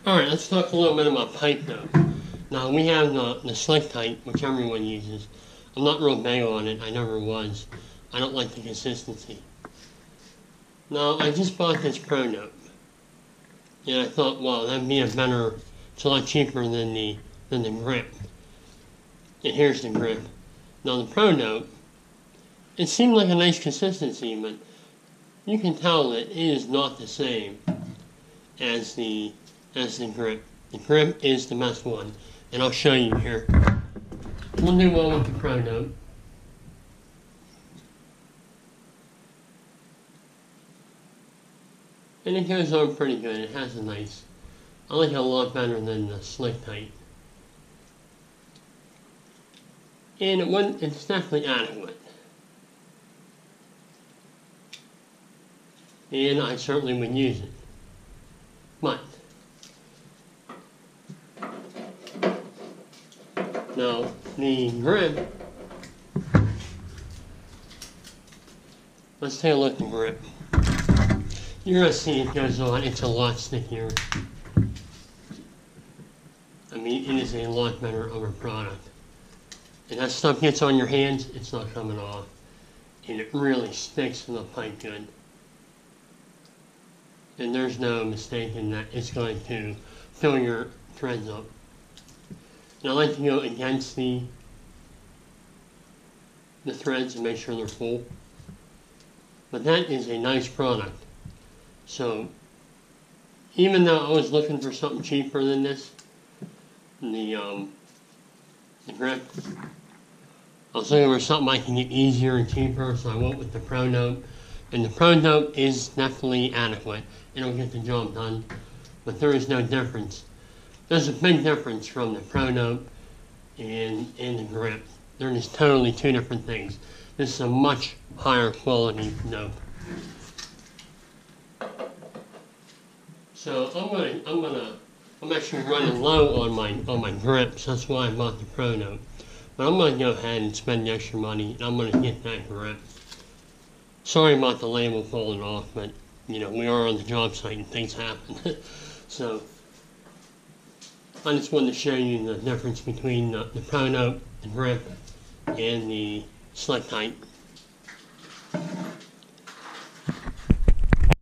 Alright, let's talk a little bit about pipe though. Now we have the slick type, which everyone uses. I'm not real big on it, I never was. I don't like the consistency. Now I just bought this Pro Note. And I thought, wow, that'd be it's a lot cheaper than the grip. And here's the grip. Now the Pro Note, it seemed like a nice consistency, but you can tell that it is not the same as the grip. The grip is the best one, and I'll show you here. We'll do one with the Pro Note. And it goes on pretty good. It has a nice, I like it a lot better than the slick type. And it's definitely adequate. And I certainly would use it. But now the grip, let's take a look at the grip. You're going to see it goes on, it's a lot stickier. I mean, it is a lot better of a product. And that stuff gets on your hands, it's not coming off. And it really sticks to the pipe good. And there's no mistaking that it's going to fill your threads up. And I like to go against the threads and make sure they're full. But that is a nice product. So, even though I was looking for something cheaper than this, the grip, I was looking for something I can get easier and cheaper, so I went with the Pro Note. And the Pro Note is definitely adequate. It'll get the job done, but there is no difference. There's a big difference from the Pro Note and the grip. They're just totally two different things. This is a much higher quality note. So I'm actually running low on my grips. That's why I bought the Pro Note. But I'm gonna go ahead and spend the extra money, and I'm gonna get that grip. Sorry about the label falling off, but you know, we are on the job site and things happen. So I just wanted to show you the difference between the Pro Note, the grip, and the slick type.